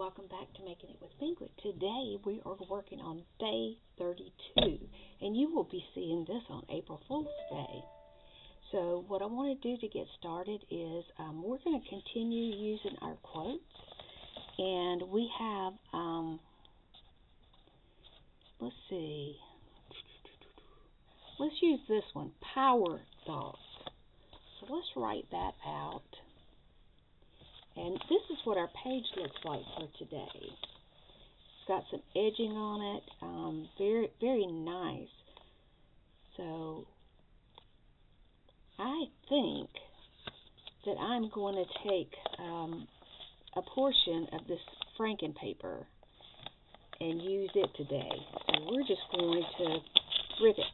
welcome back to Making It with Pinglet. Today we are working on day 32, and you will be seeing this on April Fool's Day. So what I want to do to get started is we're going to continue using our quotes, and we have, let's see, let's use this one, power thoughts. So let's write that out. And this is what our page looks like for today. It's got some edging on it, very, very nice. So I think that I'm going to take a portion of this franken paper and use it today. So we're just going to rip it.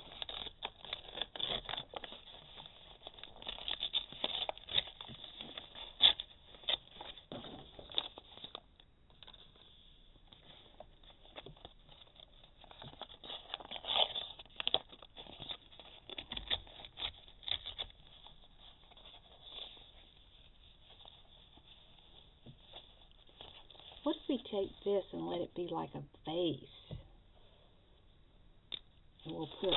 What if we take this and let it be like a vase? And we'll put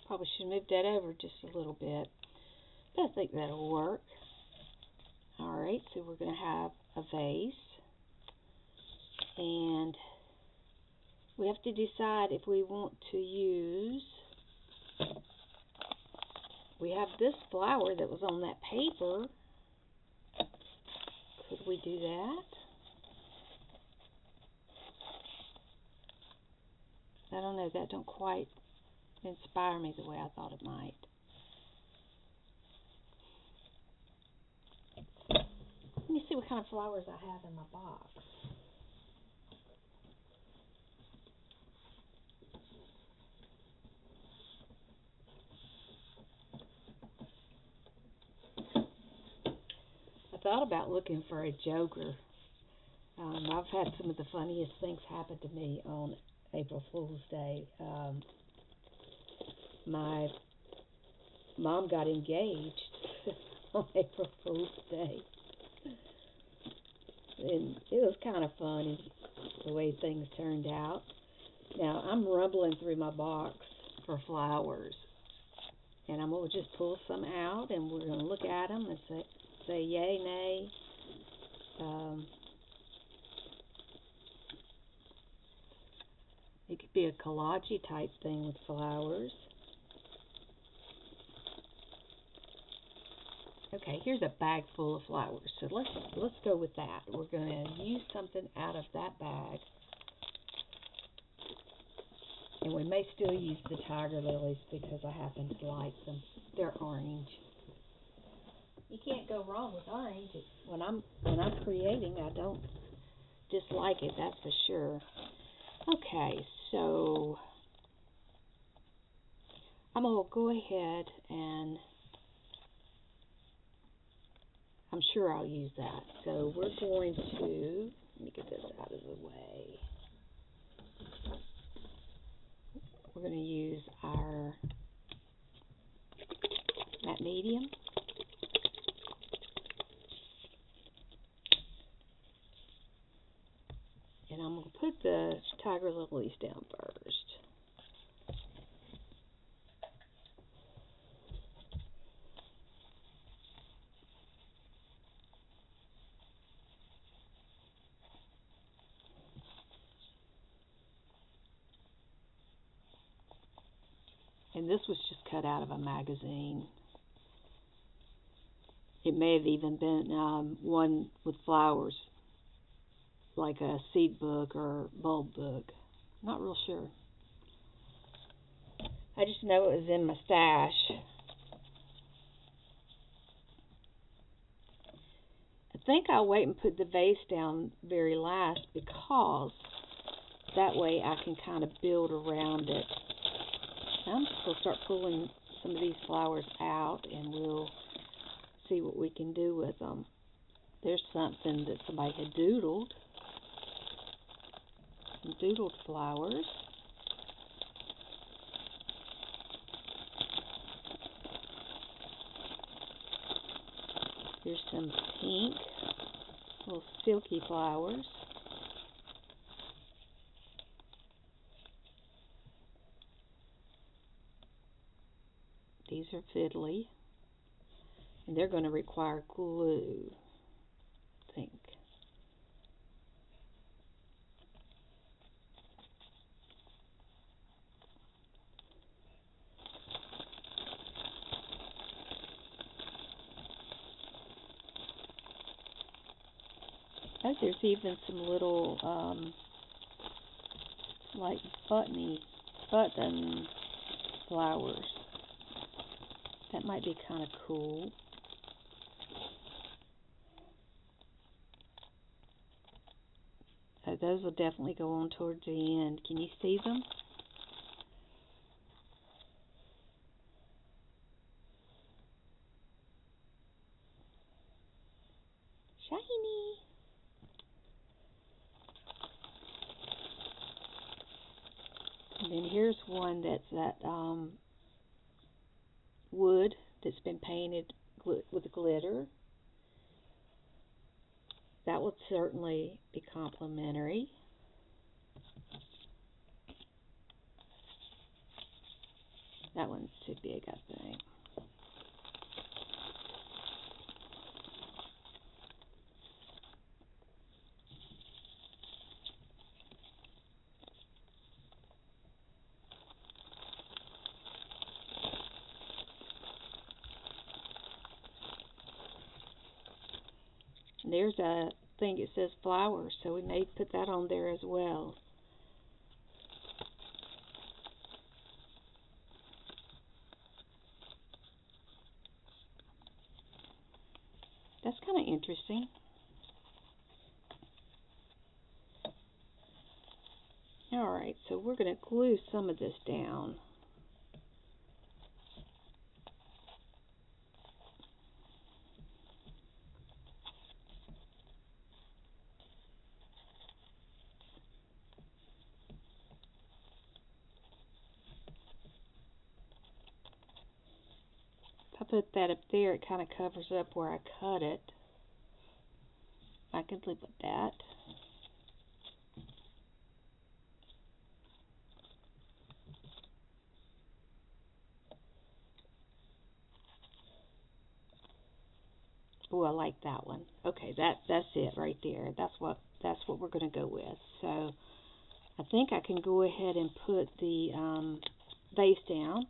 probably should move that over just a little bit. But I think that'll work. Alright, so we're going to have a vase. And we have to decide if we want to use, we have this flower that was on that paper. Could we do that? I don't know, that don't quite inspire me the way I thought it might. Let me see what kind of flowers I have in my box. I thought about looking for a joker. I've had some of the funniest things happen to me on April Fool's Day. My mom got engaged on April Fool's Day. And it was kind of funny the way things turned out. Now, I'm rumbling through my box for flowers. And I'm going to just pull some out, and we're going to look at them and say yay, nay. It could be a collage type thing with flowers. Okay, here's a bag full of flowers. So let's go with that. We're going to use something out of that bag. And we may still use the tiger lilies because I happen to like them. They're orange. You can't go wrong with orange. When I'm creating, I don't dislike it, that's for sure. Okay, so I'm going to go ahead and I'm sure I'll use that. So we're going to, let me get this out of the way. We're going to use our matte medium. And I'm going to put the tiger lilies down first. And this was just cut out of a magazine. It may have even been one with flowers, like a seed book or bulb book. Not real sure. I just know it was in my stash. think I'll wait and put the vase down very last because that way I can kind of build around it. I'm just going to start pulling some of these flowers out and we'll see what we can do with them. There's something that somebody had doodled. Some doodled flowers. Here's some pink, little silky flowers. These are fiddly, and they're going to require glue, I think. Oh, there's even some little, like button flowers. That might be kind of cool. So those will definitely go on towards the end. Can you see them? Shiny. And then here's one that's that wood that's been painted with glitter. That would certainly be complimentary. That one's too big, I think. There's a thing that says flowers, so we may put that on there as well. That's kind of interesting. Alright, so we're going to glue some of this down. If I put that up there, it kind of covers up where I cut it. I could live with that. Oh, I like that one. Okay, that's it right there. That's what we're going to go with. So I think I can go ahead and put the vase down.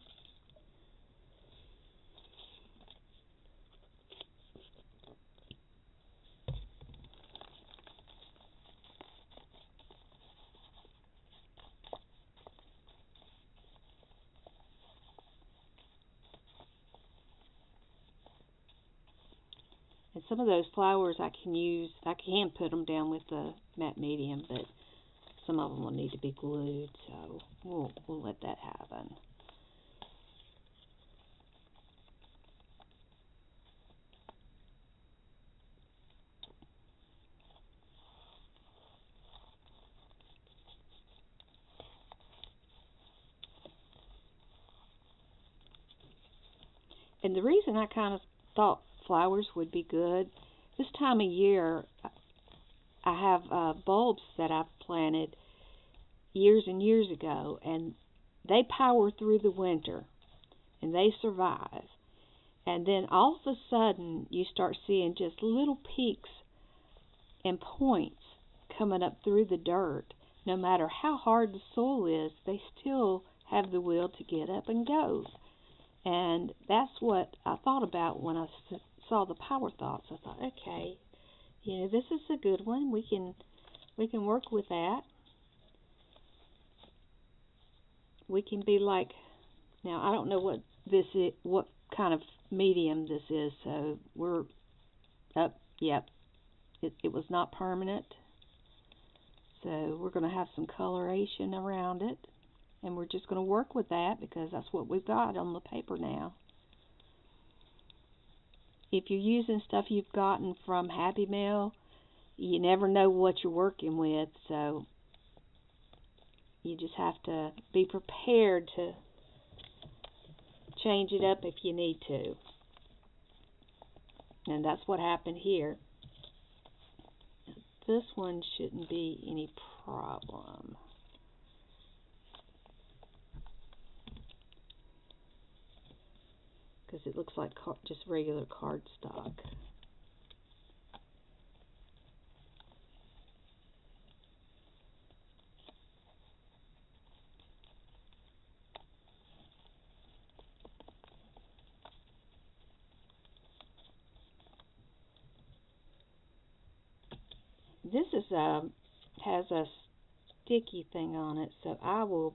And some of those flowers I can put them down with the matte medium, but some of them will need to be glued, so we'll let that happen. And the reason I kind of thought flowers would be good, this time of year I have bulbs that I've planted years and years ago, and they power through the winter, and they survive. And then all of a sudden, you start seeing just little peaks and points coming up through the dirt. No matter how hard the soil is, they still have the will to get up and go. And that's what I thought about when I saw the power thoughts. I thought, okay, this is a good one. We can work with that. We can be like, now I don't know what this is, what kind of medium this is, so we're up, yep, it was not permanent. So we're going to have some coloration around it. And we're just going to work with that because that's what we've got on the paper now. If you're using stuff you've gotten from Happy Mail, you never know what you're working with. So you just have to be prepared to change it up if you need to. And that's what happened here. This one shouldn't be any problem. Because it looks like just regular cardstock. This is has a sticky thing on it, so I will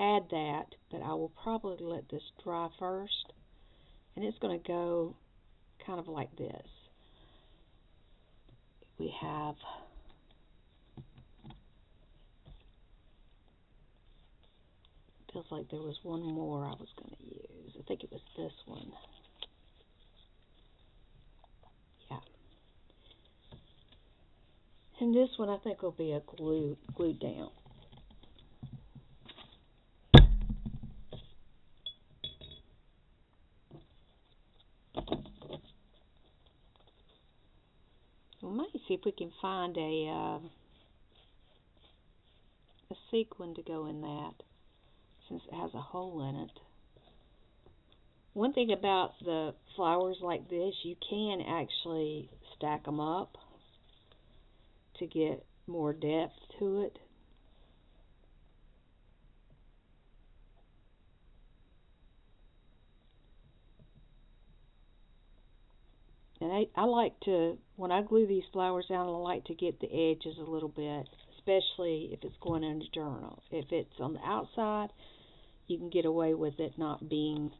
add that, but I will probably let this dry first, and it's going to go kind of like this. We have feels like there was one more I was going to use. I think it was this one. Yeah. And this one I think will be a glued down. We might see if we can find a sequin to go in that, since it has a hole in it. One thing about the flowers like this, you can actually stack them up to get more depth to it. And I like to, when I glue these flowers down, I like to get the edges a little bit, especially if it's going in a journal. If it's on the outside, you can get away with it not being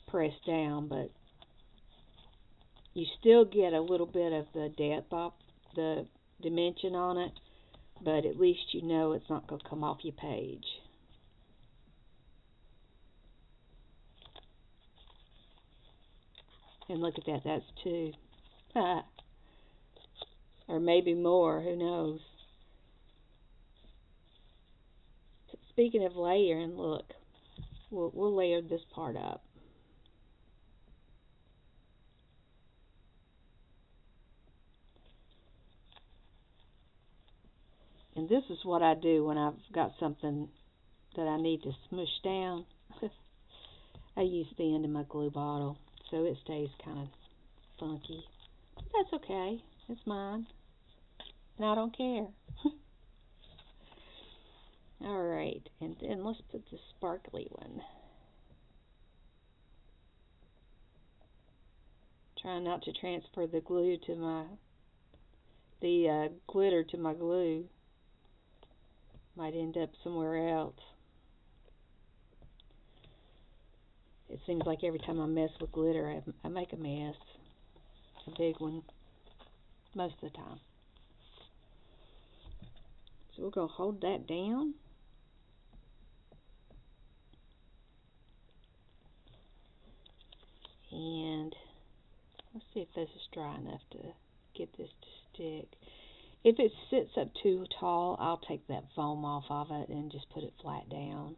pressed down, but you still get a little bit of the depth off the dimension on it, but at least you know it's not going to come off your page. And look at that, that's 2. Or maybe more, who knows. Speaking of layering, look, we'll layer this part up. And this is what I do when I've got something that I need to smush down. I use the end of my glue bottle, so it stays kind of funky. But that's okay. It's mine. And I don't care. Alright, and then let's put the sparkly one. Trying not to transfer the glue to the glitter to my glue. Might end up somewhere else. It seems like every time I mess with glitter, I make a mess. A big one. Most of the time. So we're going to hold that down. And let's see if this is dry enough to get this to stick. If it sits up too tall, I'll take that foam off of it and just put it flat down.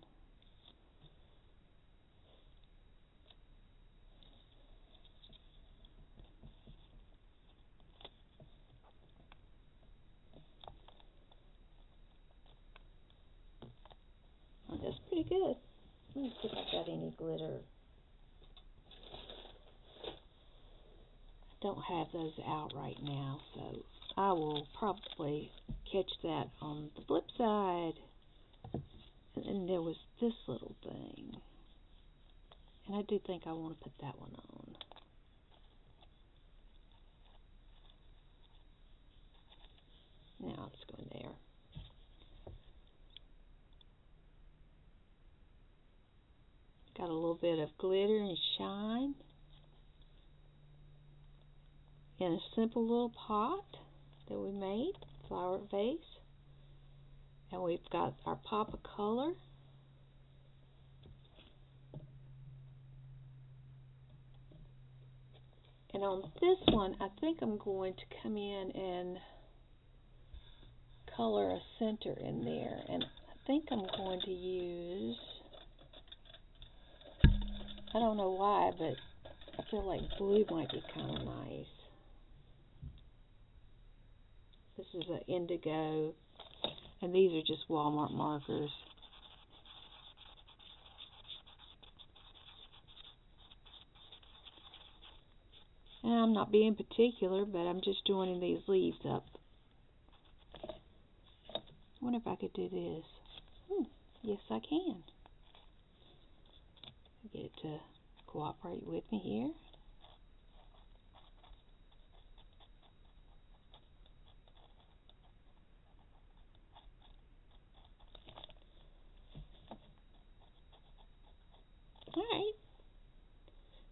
Oh, that's pretty good. Let me see if I've got any glitter. I don't have those out right now, so I will probably catch that on the flip side. And then there was this little thing. And I do think I want to put that one on. Now it's going there. Got a little bit of glitter and shine. in a simple little pot that we made, flower vase. And we've got our pop of color. And on this one, I think I'm going to come in and color a center in there. And I think I'm going to use, I don't know why, but I feel like blue might be kind of nice. This is an indigo, and these are just Walmart markers. And I'm not being particular, but I'm just joining these leaves up. I wonder if I could do this. Yes, I can. Get it to cooperate with me here. Alright.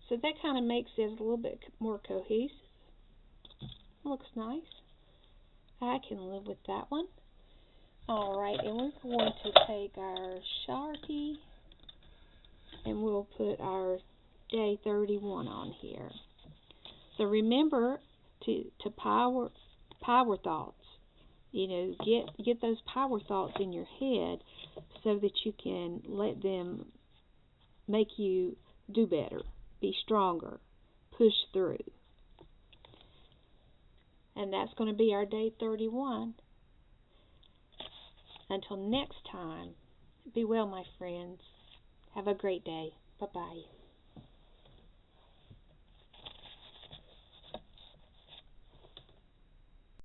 So that kind of makes it a little bit more cohesive. Looks nice. I can live with that one. Alright, and we're going to take our Sharpie and we'll put our day 31 on here. So remember to power thoughts. You know, get those power thoughts in your head so that you can let them make you do better, be stronger, push through. And that's going to be our day 31. Until next time, be well, my friends. Have a great day. Bye-bye.